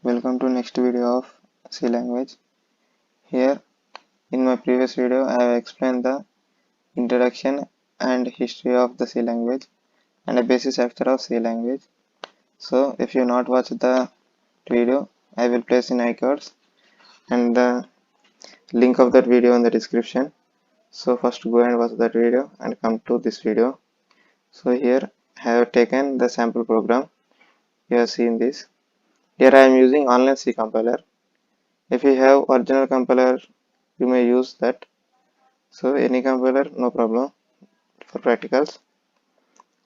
Welcome to next video of C language. Here in my previous video I have explained the introduction and history of the C language and a basic structure of C language. So if you not watched the video, I will place in iCards and the link of that video in the description. So first go and watch that video and come to this video. So here I have taken the sample program. You have seen this. Here I am using online C compiler. If you have original compiler, you may use that. So any compiler, no problem for practicals.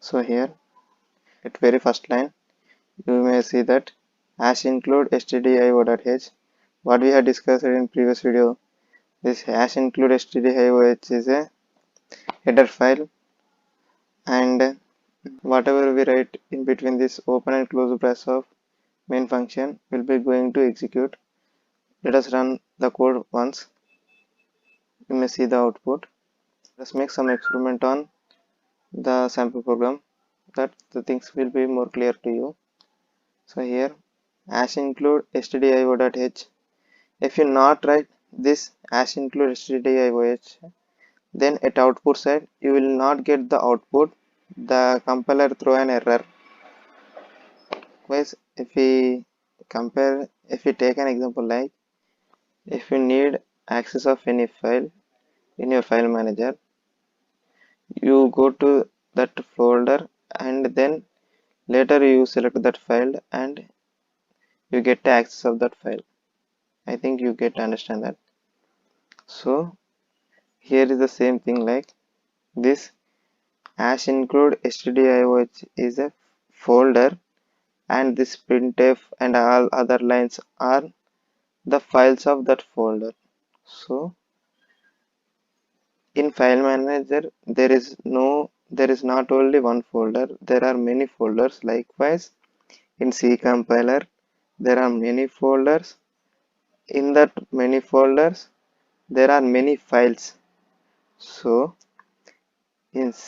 So here at very first line, you may see that hash include stdio.h. What we have discussed in previous video, this hash include stdio.h is a header file, and whatever we write in between this open and close brace of main function will be going to execute. Let us run the code once. You may see the output. Let's make some experiment on the sample program that the things will be more clear to you. So here hash include stdio.h. If you not write this hash include stdio.h, then at output side you will not get the output. The compiler throw an error. Guys, if we take an example like if you need access of any file in your file manager, you go to that folder and then later you select that file and you get the access of that file. I think you get to understand that. So here is the same thing, like this hash include stdio is a folder and this printf and all other lines are the files of that folder. So in file manager there is not only one folder, there are many folders. Likewise in C compiler there are many folders. In that many folders there are many files. So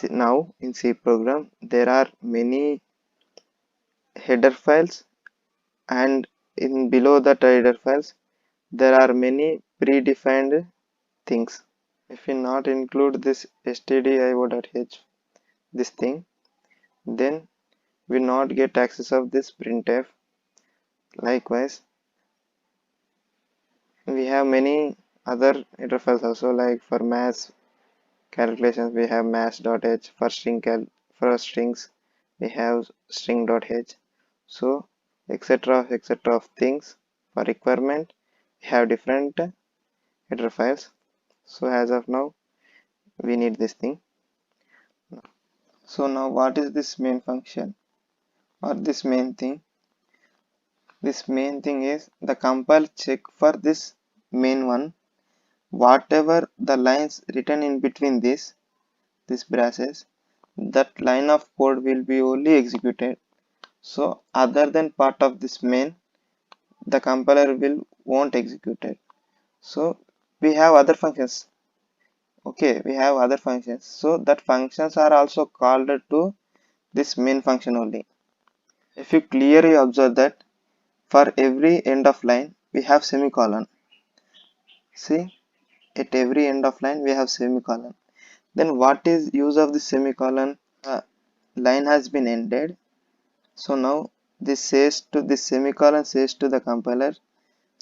now in C program there are many header files, and in below the header files there are many predefined things. If we not include this stdio.h, this thing, then we not get access of this printf. Likewise we have many other header files also, like for math calculations we have maths.h, for strings we have string.h. So etc of things for requirement we have different header files. So as of now we need this thing. So now what is this main function or this main thing? This main thing is the compile check for this main one. Whatever the lines written in between this braces, that line of code will be only executed. So other than part of this main, the compiler will won't execute it. So we have other functions. Okay, we have other functions. So that functions are also called to this main function only. If you clearly observe that for every end of line we have semicolon. See, at every end of line we have semicolon. Then what is use of the semicolon? Line has been ended. So now this semicolon says to the compiler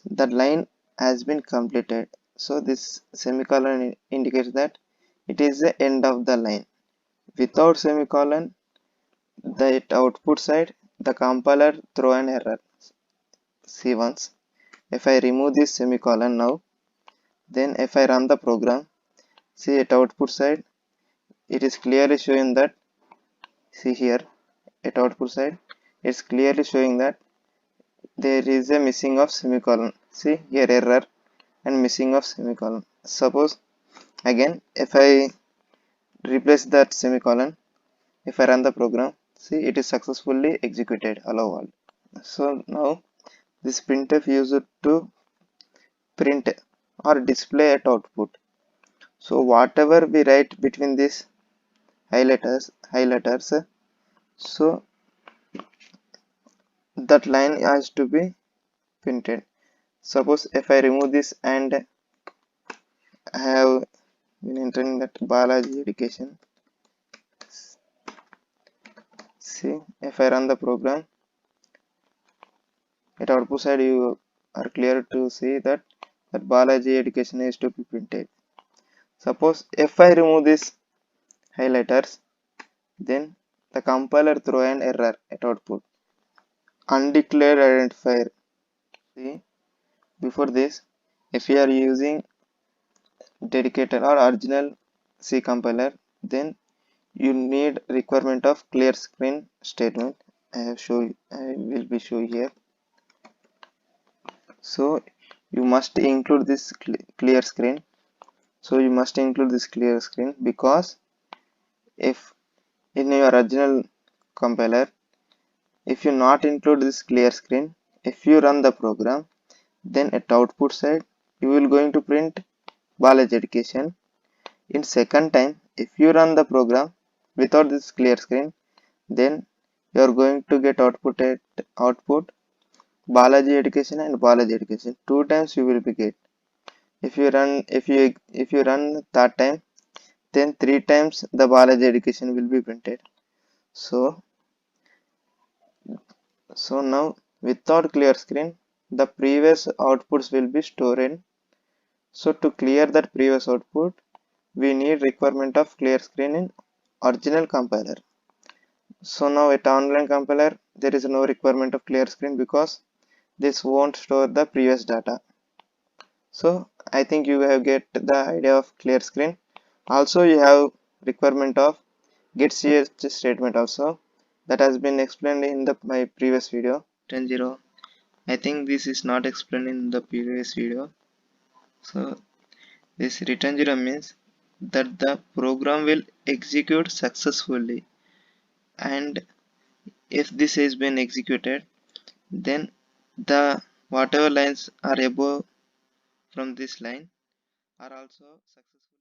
that line has been completed. So this semicolon indicates that it is the end of the line. Without semicolon, the output side the compiler throw an error. See once, if I remove this semicolon now, then if I run the program, see at output side it is clearly showing that, see here at output side it's clearly showing that there is a missing of semicolon. See here error and missing of semicolon. Suppose again if I replace that semicolon, if I run the program, see it is successfully executed. Allow all. So now this printf used to print or display at output. So whatever we write between these highlighters, so that line has to be printed. Suppose if I remove this and I have been entering that biology education. See, if I run the program, at output side you are clear to see that biology education is to be printed. Suppose if I remove this highlighters, then the compiler throw an error at output. Undeclared identifier. See, before this, if you are using dedicated or original C compiler, then you need requirement of clear screen statement. I will be show here. So you must include this clear screen. So you must include this clear screen because if in your original compiler, if you not include this clear screen, if you run the program, then at output side you will going to print biology education. In second time, if you run the program without this clear screen, then you are going to get output biology education and biology education. Two times you will be get. If you run third time, then three times the biology education will be printed. So now without clear screen, the previous outputs will be stored in. So to clear that previous output, we need requirement of clear screen in original compiler. So now at online compiler, there is no requirement of clear screen because this won't store the previous data. So I think you have get the idea of clear screen. Also you have requirement of get ch statement also that has been explained in my previous video. 10.0. I think this is not explained in the previous video. So this return 0 means that the program will execute successfully, and if this has been executed, then the whatever lines are above from this line are also successful.